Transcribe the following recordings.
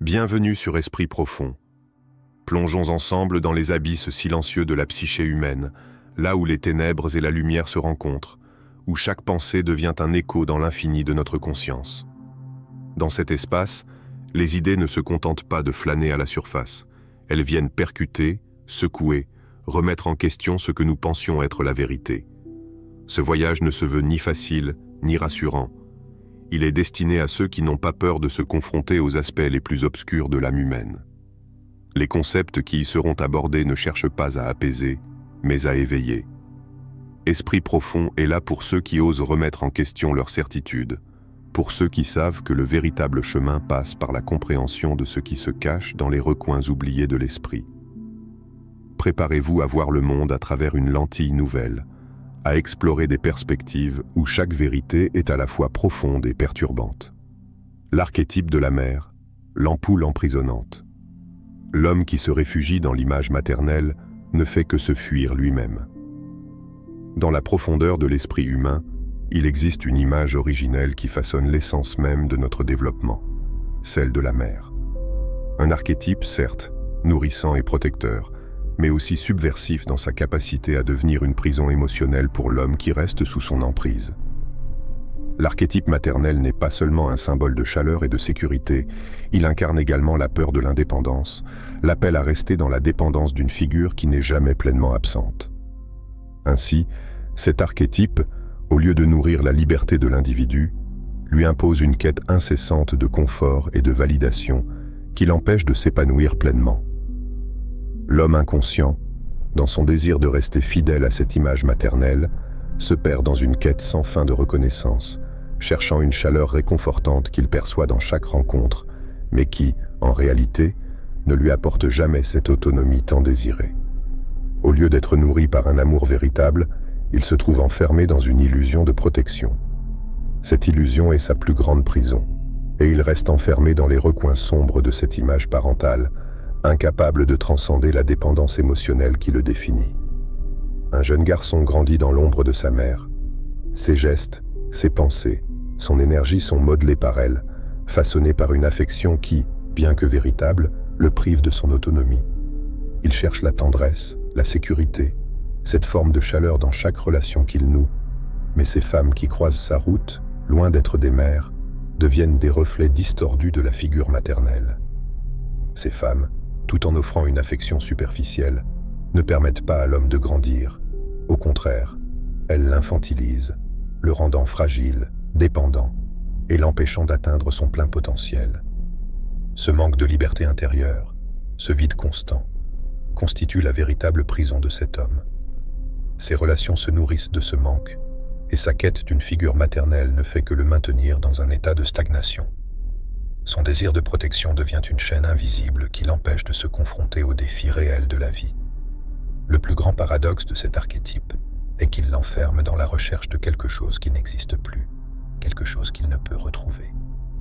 Bienvenue sur Esprit Profond. Plongeons ensemble dans les abysses silencieux de la psyché humaine, là où les ténèbres et la lumière se rencontrent, où chaque pensée devient un écho dans l'infini de notre conscience. Dans cet espace, les idées ne se contentent pas de flâner à la surface. Elles viennent percuter, secouer, remettre en question ce que nous pensions être la vérité. Ce voyage ne se veut ni facile, ni rassurant. Il est destiné à ceux qui n'ont pas peur de se confronter aux aspects les plus obscurs de l'âme humaine. Les concepts qui y seront abordés ne cherchent pas à apaiser, mais à éveiller. Esprit profond est là pour ceux qui osent remettre en question leurs certitudes, pour ceux qui savent que le véritable chemin passe par la compréhension de ce qui se cache dans les recoins oubliés de l'esprit. Préparez-vous à voir le monde à travers une lentille nouvelle, à explorer des perspectives où chaque vérité est à la fois profonde et perturbante. L'archétype de la mère, l'ampoule emprisonnante. L'homme qui se réfugie dans l'image maternelle ne fait que se fuir lui-même. Dans la profondeur de l'esprit humain, il existe une image originelle qui façonne l'essence même de notre développement, celle de la mère. Un archétype, certes, nourrissant et protecteur, mais aussi subversif dans sa capacité à devenir une prison émotionnelle pour l'homme qui reste sous son emprise. L'archétype maternel n'est pas seulement un symbole de chaleur et de sécurité, il incarne également la peur de l'indépendance, l'appel à rester dans la dépendance d'une figure qui n'est jamais pleinement absente. Ainsi, cet archétype, au lieu de nourrir la liberté de l'individu, lui impose une quête incessante de confort et de validation qui l'empêche de s'épanouir pleinement. L'homme inconscient, dans son désir de rester fidèle à cette image maternelle, se perd dans une quête sans fin de reconnaissance, cherchant une chaleur réconfortante qu'il perçoit dans chaque rencontre, mais qui, en réalité, ne lui apporte jamais cette autonomie tant désirée. Au lieu d'être nourri par un amour véritable, il se trouve enfermé dans une illusion de protection. Cette illusion est sa plus grande prison, et il reste enfermé dans les recoins sombres de cette image parentale, incapable de transcender la dépendance émotionnelle qui le définit. Un jeune garçon grandit dans l'ombre de sa mère. Ses gestes, ses pensées, son énergie sont modelés par elle, façonnés par une affection qui, bien que véritable, le prive de son autonomie. Il cherche la tendresse, la sécurité, cette forme de chaleur dans chaque relation qu'il noue, mais ces femmes qui croisent sa route, loin d'être des mères, deviennent des reflets distordus de la figure maternelle. Ces femmes, tout en offrant une affection superficielle, ne permettent pas à l'homme de grandir. Au contraire, elles l'infantilisent, le rendant fragile, dépendant, et l'empêchant d'atteindre son plein potentiel. Ce manque de liberté intérieure, ce vide constant, constitue la véritable prison de cet homme. Ses relations se nourrissent de ce manque, et sa quête d'une figure maternelle ne fait que le maintenir dans un état de stagnation. Son désir de protection devient une chaîne invisible qui l'empêche de se confronter aux défis réels de la vie. Le plus grand paradoxe de cet archétype est qu'il l'enferme dans la recherche de quelque chose qui n'existe plus, quelque chose qu'il ne peut retrouver,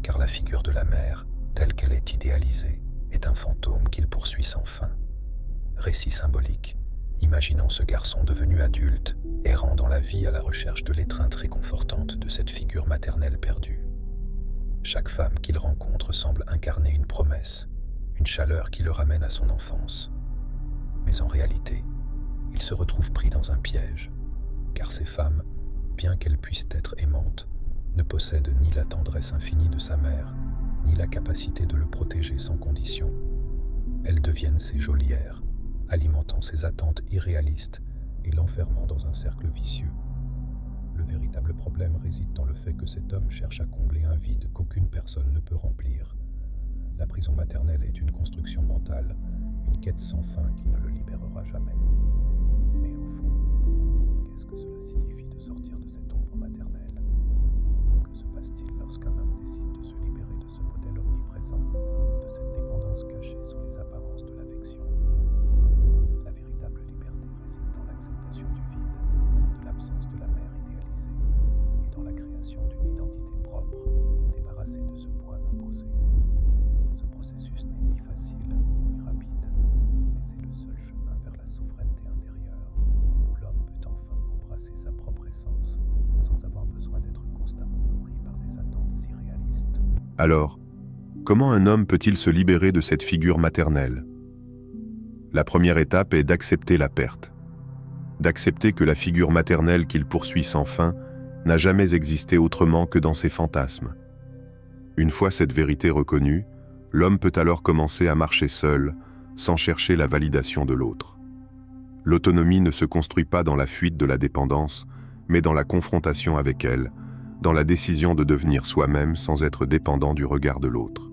car la figure de la mère, telle qu'elle est idéalisée, est un fantôme qu'il poursuit sans fin. Récit symbolique, imaginons ce garçon devenu adulte, errant dans la vie à la recherche de l'étreinte réconfortante de cette figure maternelle perdue. Chaque femme qu'il rencontre semble incarner une promesse, une chaleur qui le ramène à son enfance. Mais en réalité, il se retrouve pris dans un piège, car ces femmes, bien qu'elles puissent être aimantes, ne possèdent ni la tendresse infinie de sa mère, ni la capacité de le protéger sans condition. Elles deviennent ses geôlières, alimentant ses attentes irréalistes et l'enfermant dans un cercle vicieux. Le véritable problème réside dans le fait que cet homme cherche à combler un vide qu'aucune personne ne peut remplir. La prison maternelle est une construction mentale, une quête sans fin qui ne le libérera jamais. Mais au fond, qu'est-ce que cela signifie de sortir de cette ombre maternelle? Que se passe-t-il lorsqu'un homme décide de se libérer de ce modèle omniprésent, de cette dépendance cachée sous les apparences de l'affection? La véritable liberté réside dans l'acceptation du vide, de l'absence de la mère idéalisée, et dans la création d'une identité propre, débarrassée de ce poids imposé. Ce processus n'est ni facile, ni rapide, mais c'est le seul chemin vers la souveraineté intérieure, où l'homme peut enfin embrasser sa propre essence, sans avoir besoin d'être constamment nourri par des attentes irréalistes. Alors, Comment un homme peut-il se libérer de cette figure maternelle? La première étape est d'accepter la perte. D'accepter que la figure maternelle qu'il poursuit sans fin n'a jamais existé autrement que dans ses fantasmes. Une fois cette vérité reconnue, l'homme peut alors commencer à marcher seul, sans chercher la validation de l'autre. L'autonomie ne se construit pas dans la fuite de la dépendance, mais dans la confrontation avec elle, dans la décision de devenir soi-même sans être dépendant du regard de l'autre.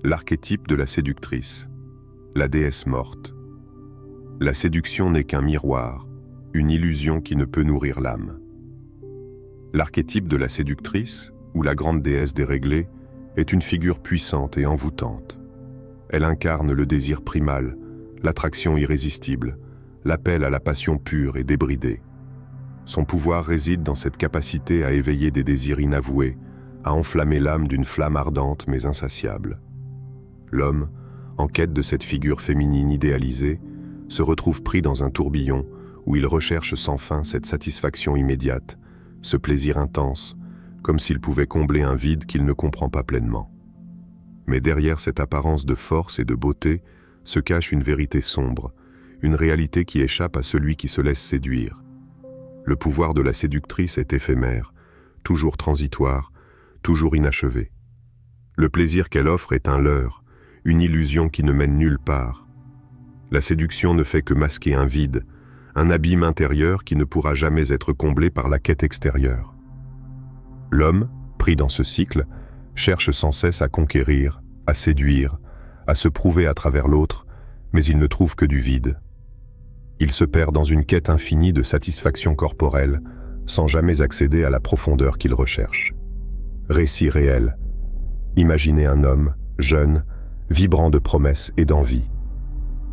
L'archétype de la séductrice, la déesse morte. La séduction n'est qu'un miroir, une illusion qui ne peut nourrir l'âme. L'archétype de la séductrice, ou la grande déesse déréglée, est une figure puissante et envoûtante. Elle incarne le désir primal, l'attraction irrésistible, l'appel à la passion pure et débridée. Son pouvoir réside dans cette capacité à éveiller des désirs inavoués, à enflammer l'âme d'une flamme ardente mais insatiable. L'homme, en quête de cette figure féminine idéalisée, se retrouve pris dans un tourbillon où il recherche sans fin cette satisfaction immédiate, ce plaisir intense, comme s'il pouvait combler un vide qu'il ne comprend pas pleinement. Mais derrière cette apparence de force et de beauté se cache une vérité sombre, une réalité qui échappe à celui qui se laisse séduire. Le pouvoir de la séductrice est éphémère, toujours transitoire, toujours inachevé. Le plaisir qu'elle offre est un leurre, une illusion qui ne mène nulle part. La séduction ne fait que masquer un vide, un abîme intérieur qui ne pourra jamais être comblé par la quête extérieure. L'homme, pris dans ce cycle, cherche sans cesse à conquérir, à séduire, à se prouver à travers l'autre, mais il ne trouve que du vide. Il se perd dans une quête infinie de satisfaction corporelle, sans jamais accéder à la profondeur qu'il recherche. Récit réel. Imaginez un homme, jeune, vibrant de promesses et d'envie.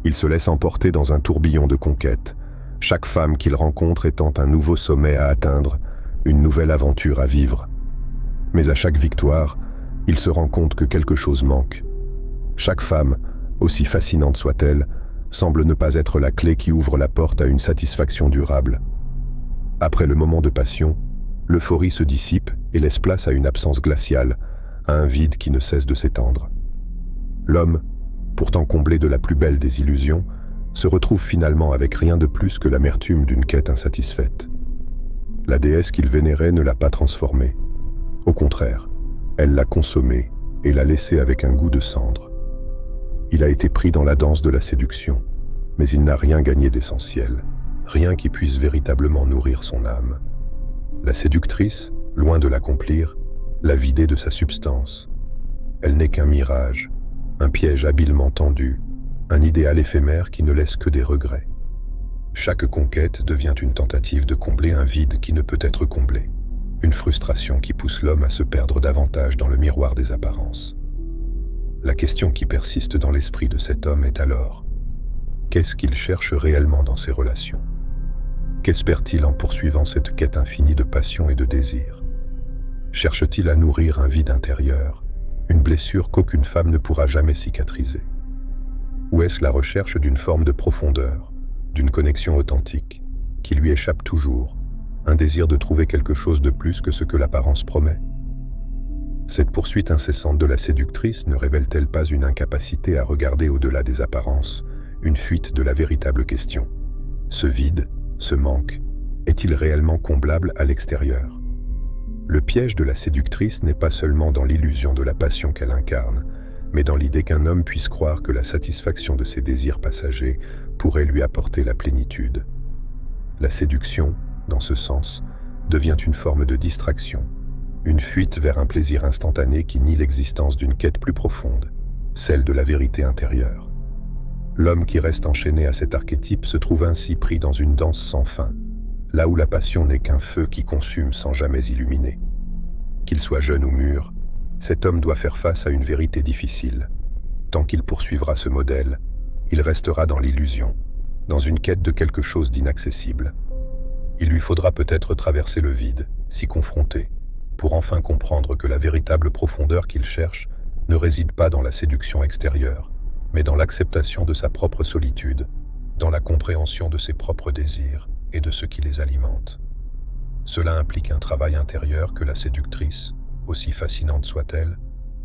Il se laisse emporter dans un tourbillon de conquêtes, chaque femme qu'il rencontre étant un nouveau sommet à atteindre, une nouvelle aventure à vivre. Mais à chaque victoire, il se rend compte que quelque chose manque. Chaque femme, aussi fascinante soit-elle, semble ne pas être la clé qui ouvre la porte à une satisfaction durable. Après le moment de passion, l'euphorie se dissipe et laisse place à une absence glaciale, à un vide qui ne cesse de s'étendre. L'homme, pourtant comblé de la plus belle des illusions, se retrouve finalement avec rien de plus que l'amertume d'une quête insatisfaite. La déesse qu'il vénérait ne l'a pas transformé. Au contraire, elle l'a consommé et l'a laissé avec un goût de cendre. Il a été pris dans la danse de la séduction, mais il n'a rien gagné d'essentiel, rien qui puisse véritablement nourrir son âme. La séductrice, loin de l'accomplir, l'a vidée de sa substance. Elle n'est qu'un mirage, un piège habilement tendu, un idéal éphémère qui ne laisse que des regrets. Chaque conquête devient une tentative de combler un vide qui ne peut être comblé, une frustration qui pousse l'homme à se perdre davantage dans le miroir des apparences. La question qui persiste dans l'esprit de cet homme est alors: qu'est-ce qu'il cherche réellement dans ses relations? Qu'espère-t-il en poursuivant cette quête infinie de passion et de désir? Cherche-t-il à nourrir un vide intérieur, une blessure qu'aucune femme ne pourra jamais cicatriser? Ou est-ce la recherche d'une forme de profondeur, d'une connexion authentique, qui lui échappe toujours, un désir de trouver quelque chose de plus que ce que l'apparence promet? Cette poursuite incessante de la séductrice ne révèle-t-elle pas une incapacité à regarder au-delà des apparences, une fuite de la véritable question? Ce vide, ce manque, est-il réellement comblable à l'extérieur? Le piège de la séductrice n'est pas seulement dans l'illusion de la passion qu'elle incarne, mais dans l'idée qu'un homme puisse croire que la satisfaction de ses désirs passagers pourrait lui apporter la plénitude. La séduction, dans ce sens, devient une forme de distraction, une fuite vers un plaisir instantané qui nie l'existence d'une quête plus profonde, celle de la vérité intérieure. L'homme qui reste enchaîné à cet archétype se trouve ainsi pris dans une danse sans fin, là où la passion n'est qu'un feu qui consume sans jamais illuminer. Qu'il soit jeune ou mûr, cet homme doit faire face à une vérité difficile. Tant qu'il poursuivra ce modèle, il restera dans l'illusion, dans une quête de quelque chose d'inaccessible. Il lui faudra peut-être traverser le vide, s'y confronter, pour enfin comprendre que la véritable profondeur qu'il cherche ne réside pas dans la séduction extérieure, mais dans l'acceptation de sa propre solitude, dans la compréhension de ses propres désirs et de ce qui les alimente. Cela implique un travail intérieur que la séductrice, aussi fascinante soit-elle,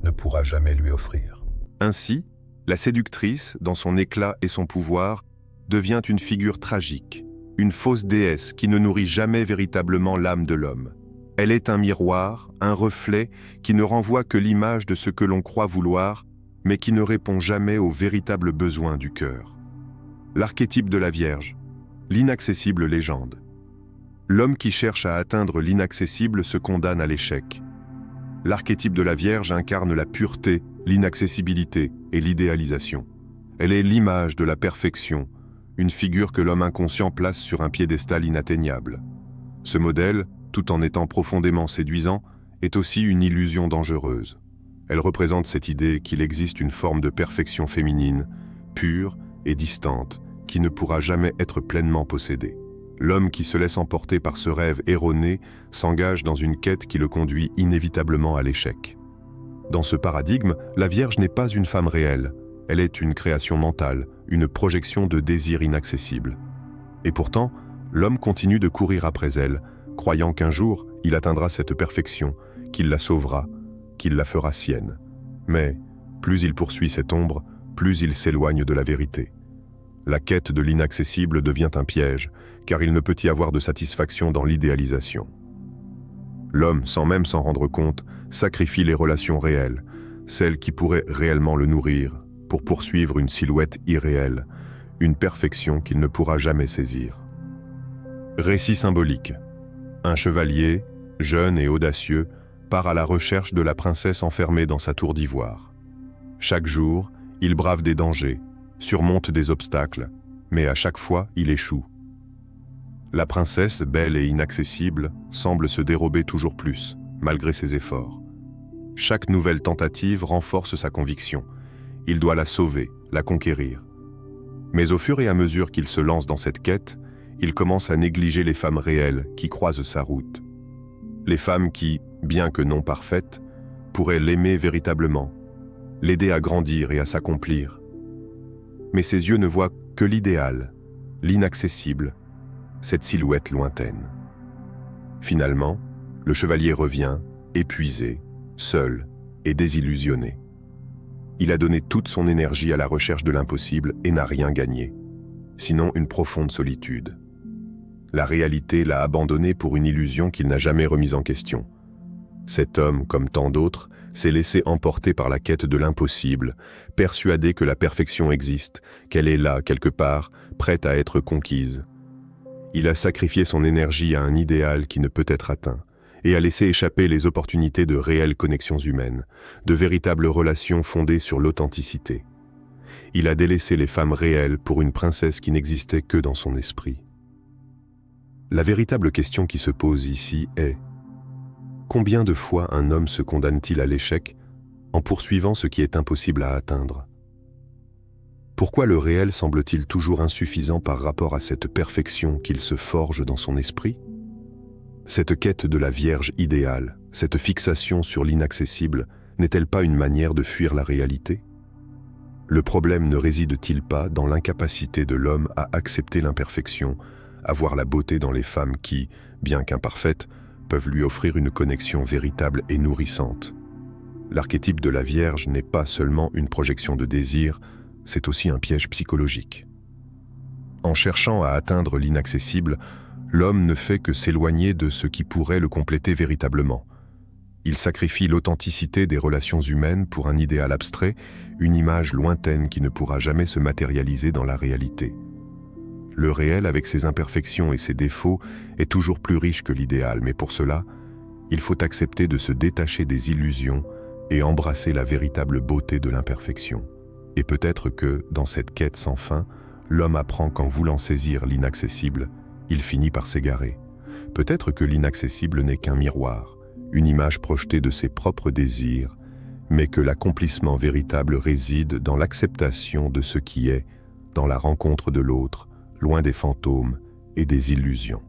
ne pourra jamais lui offrir. Ainsi, la séductrice, dans son éclat et son pouvoir, devient une figure tragique, une fausse déesse qui ne nourrit jamais véritablement l'âme de l'homme. Elle est un miroir, un reflet qui ne renvoie que l'image de ce que l'on croit vouloir, mais qui ne répond jamais aux véritables besoins du cœur. L'archétype de la Vierge, l'inaccessible légende. L'homme qui cherche à atteindre l'inaccessible se condamne à l'échec. L'archétype de la Vierge incarne la pureté, l'inaccessibilité et l'idéalisation. Elle est l'image de la perfection, une figure que l'homme inconscient place sur un piédestal inatteignable. Ce modèle, tout en étant profondément séduisant, est aussi une illusion dangereuse. Elle représente cette idée qu'il existe une forme de perfection féminine, pure et distante, qui ne pourra jamais être pleinement possédée. L'homme qui se laisse emporter par ce rêve erroné s'engage dans une quête qui le conduit inévitablement à l'échec. Dans ce paradigme, la Vierge n'est pas une femme réelle, elle est une création mentale, une projection de désirs inaccessibles. Et pourtant, l'homme continue de courir après elle, croyant qu'un jour, il atteindra cette perfection, qu'il la sauvera, qu'il la fera sienne. Mais, plus il poursuit cette ombre, plus il s'éloigne de la vérité. La quête de l'inaccessible devient un piège, car il ne peut y avoir de satisfaction dans l'idéalisation. L'homme, sans même s'en rendre compte, sacrifie les relations réelles, celles qui pourraient réellement le nourrir, pour poursuivre une silhouette irréelle, une perfection qu'il ne pourra jamais saisir. Récit symbolique. Un chevalier, jeune et audacieux, part à la recherche de la princesse enfermée dans sa tour d'ivoire. Chaque jour, il brave des dangers, surmonte des obstacles, mais à chaque fois, il échoue. La princesse, belle et inaccessible, semble se dérober toujours plus, malgré ses efforts. Chaque nouvelle tentative renforce sa conviction. Il doit la sauver, la conquérir. Mais au fur et à mesure qu'il se lance dans cette quête, il commence à négliger les femmes réelles qui croisent sa route. Les femmes qui, bien que non parfaites, pourraient l'aimer véritablement, l'aider à grandir et à s'accomplir. Mais ses yeux ne voient que l'idéal, l'inaccessible, cette silhouette lointaine. Finalement, le chevalier revient, épuisé, seul et désillusionné. Il a donné toute son énergie à la recherche de l'impossible et n'a rien gagné, sinon une profonde solitude. La réalité l'a abandonné pour une illusion qu'il n'a jamais remise en question. Cet homme, comme tant d'autres, s'est laissé emporter par la quête de l'impossible, persuadé que la perfection existe, qu'elle est là, quelque part, prête à être conquise. Il a sacrifié son énergie à un idéal qui ne peut être atteint, et a laissé échapper les opportunités de réelles connexions humaines, de véritables relations fondées sur l'authenticité. Il a délaissé les femmes réelles pour une princesse qui n'existait que dans son esprit. La véritable question qui se pose ici est: combien de fois un homme se condamne-t-il à l'échec en poursuivant ce qui est impossible à atteindre? Pourquoi le réel semble-t-il toujours insuffisant par rapport à cette perfection qu'il se forge dans son esprit? Cette quête de la Vierge idéale, cette fixation sur l'inaccessible, n'est-elle pas une manière de fuir la réalité? Le problème ne réside-t-il pas dans l'incapacité de l'homme à accepter l'imperfection, à voir la beauté dans les femmes qui, bien qu'imparfaites, peuvent lui offrir une connexion véritable et nourrissante? L'archétype de la Vierge n'est pas seulement une projection de désir, c'est aussi un piège psychologique. En cherchant à atteindre l'inaccessible, l'homme ne fait que s'éloigner de ce qui pourrait le compléter véritablement. Il sacrifie l'authenticité des relations humaines pour un idéal abstrait, une image lointaine qui ne pourra jamais se matérialiser dans la réalité. Le réel, avec ses imperfections et ses défauts, est toujours plus riche que l'idéal, mais pour cela, il faut accepter de se détacher des illusions et embrasser la véritable beauté de l'imperfection. Et peut-être que, dans cette quête sans fin, l'homme apprend qu'en voulant saisir l'inaccessible, il finit par s'égarer. Peut-être que l'inaccessible n'est qu'un miroir, une image projetée de ses propres désirs, mais que l'accomplissement véritable réside dans l'acceptation de ce qui est, dans la rencontre de l'autre, loin des fantômes et des illusions.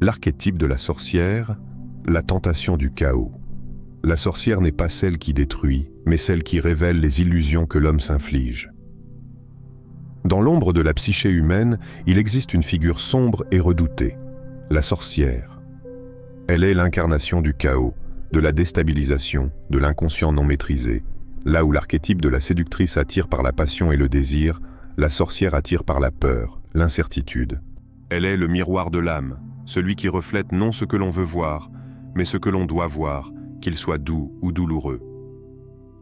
L'archétype de la sorcière, la tentation du chaos. La sorcière n'est pas celle qui détruit, mais celle qui révèle les illusions que l'homme s'inflige. Dans l'ombre de la psyché humaine, il existe une figure sombre et redoutée, la sorcière. Elle est l'incarnation du chaos, de la déstabilisation, de l'inconscient non maîtrisé. Là où l'archétype de la séductrice attire par la passion et le désir, la sorcière attire par la peur, l'incertitude. Elle est le miroir de l'âme, celui qui reflète non ce que l'on veut voir, mais ce que l'on doit voir, qu'il soit doux ou douloureux.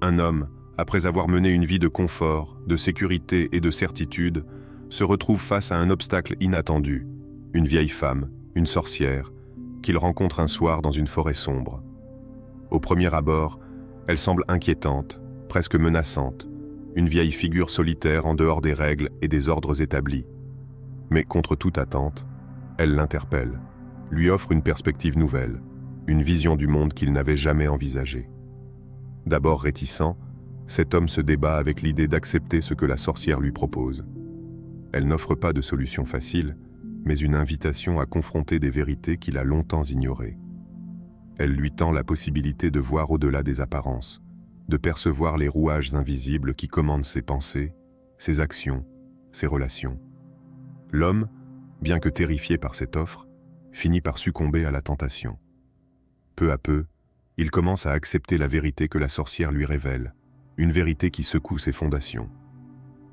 Un homme, après avoir mené une vie de confort, de sécurité et de certitude, se retrouve face à un obstacle inattendu, une vieille femme, une sorcière, qu'il rencontre un soir dans une forêt sombre. Au premier abord, elle semble inquiétante, presque menaçante, une vieille figure solitaire en dehors des règles et des ordres établis. Mais contre toute attente, elle l'interpelle, lui offre une perspective nouvelle, une vision du monde qu'il n'avait jamais envisagée. D'abord réticent, cet homme se débat avec l'idée d'accepter ce que la sorcière lui propose. Elle n'offre pas de solution facile, mais une invitation à confronter des vérités qu'il a longtemps ignorées. Elle lui tend la possibilité de voir au-delà des apparences, de percevoir les rouages invisibles qui commandent ses pensées, ses actions, ses relations. L'homme, bien que terrifié par cette offre, finit par succomber à la tentation. Peu à peu, il commence à accepter la vérité que la sorcière lui révèle, une vérité qui secoue ses fondations.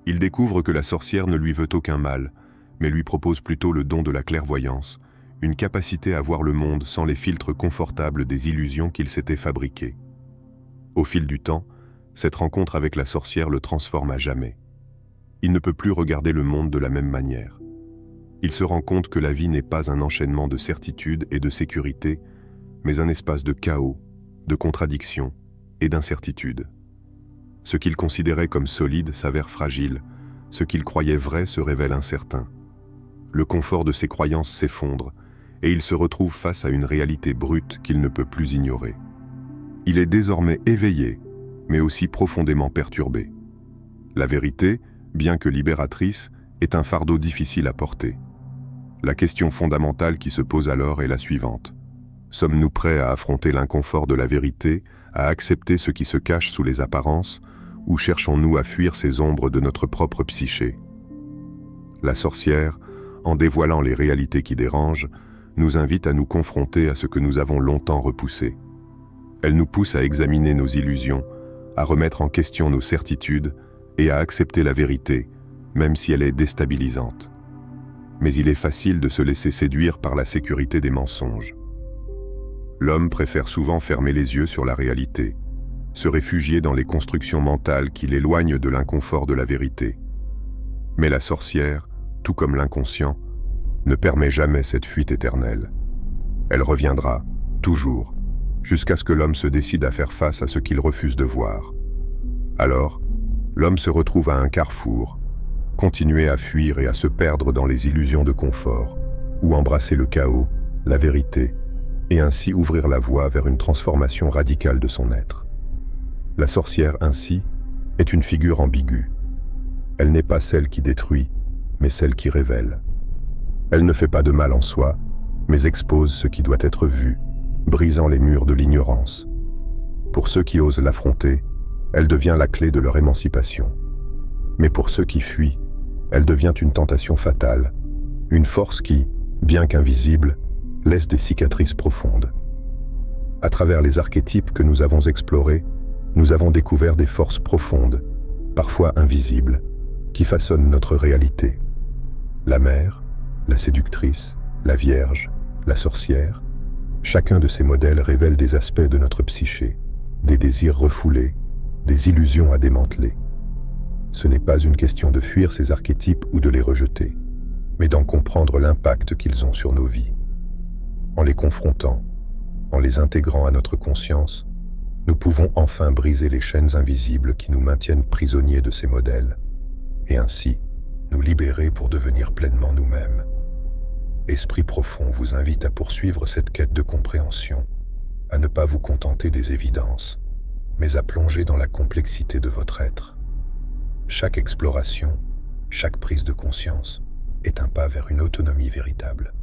Il découvre que la sorcière ne lui veut aucun mal, mais lui propose plutôt le don de la clairvoyance, une capacité à voir le monde sans les filtres confortables des illusions qu'il s'était fabriquées. Au fil du temps, cette rencontre avec la sorcière le transforme à jamais. Il ne peut plus regarder le monde de la même manière. Il se rend compte que la vie n'est pas un enchaînement de certitudes et de sécurité, mais un espace de chaos, de contradictions et d'incertitudes. Ce qu'il considérait comme solide s'avère fragile, ce qu'il croyait vrai se révèle incertain. Le confort de ses croyances s'effondre, et il se retrouve face à une réalité brute qu'il ne peut plus ignorer. Il est désormais éveillé, mais aussi profondément perturbé. La vérité, bien que libératrice, est un fardeau difficile à porter. La question fondamentale qui se pose alors est la suivante. Sommes-nous prêts à affronter l'inconfort de la vérité, à accepter ce qui se cache sous les apparences, ou cherchons-nous à fuir ces ombres de notre propre psyché? La sorcière, en dévoilant les réalités qui dérangent, nous invite à nous confronter à ce que nous avons longtemps repoussé. Elle nous pousse à examiner nos illusions, à remettre en question nos certitudes et à accepter la vérité, même si elle est déstabilisante. Mais il est facile de se laisser séduire par la sécurité des mensonges. L'homme préfère souvent fermer les yeux sur la réalité, se réfugier dans les constructions mentales qui l'éloignent de l'inconfort de la vérité. Mais la sorcière, tout comme l'inconscient, ne permet jamais cette fuite éternelle. Elle reviendra, toujours, jusqu'à ce que l'homme se décide à faire face à ce qu'il refuse de voir. Alors, l'homme se retrouve à un carrefour, continuer à fuir et à se perdre dans les illusions de confort, ou embrasser le chaos, la vérité, et ainsi ouvrir la voie vers une transformation radicale de son être. La sorcière, ainsi, est une figure ambiguë. Elle n'est pas celle qui détruit, mais celle qui révèle. Elle ne fait pas de mal en soi, mais expose ce qui doit être vu, brisant les murs de l'ignorance. Pour ceux qui osent l'affronter, elle devient la clé de leur émancipation. Mais pour ceux qui fuient, elle devient une tentation fatale, une force qui, bien qu'invisible, laisse des cicatrices profondes. À travers les archétypes que nous avons explorés, nous avons découvert des forces profondes, parfois invisibles, qui façonnent notre réalité. La mère, la séductrice, la vierge, la sorcière, chacun de ces modèles révèle des aspects de notre psyché, des désirs refoulés, des illusions à démanteler. Ce n'est pas une question de fuir ces archétypes ou de les rejeter, mais d'en comprendre l'impact qu'ils ont sur nos vies. En les confrontant, en les intégrant à notre conscience, nous pouvons enfin briser les chaînes invisibles qui nous maintiennent prisonniers de ces modèles, et ainsi nous libérer pour devenir pleinement nous-mêmes. Esprit profond vous invite à poursuivre cette quête de compréhension, à ne pas vous contenter des évidences, mais à plonger dans la complexité de votre être. Chaque exploration, chaque prise de conscience est un pas vers une autonomie véritable.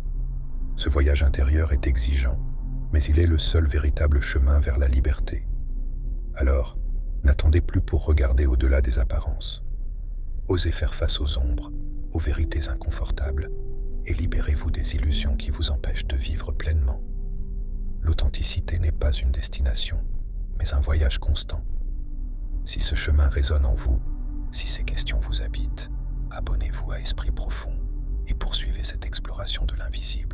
Ce voyage intérieur est exigeant, mais il est le seul véritable chemin vers la liberté. Alors, n'attendez plus pour regarder au-delà des apparences. Osez faire face aux ombres, aux vérités inconfortables, et libérez-vous des illusions qui vous empêchent de vivre pleinement. L'authenticité n'est pas une destination, mais un voyage constant. Si ce chemin résonne en vous, si ces questions vous habitent, abonnez-vous à Esprit Profond et poursuivez cette exploration de l'invisible.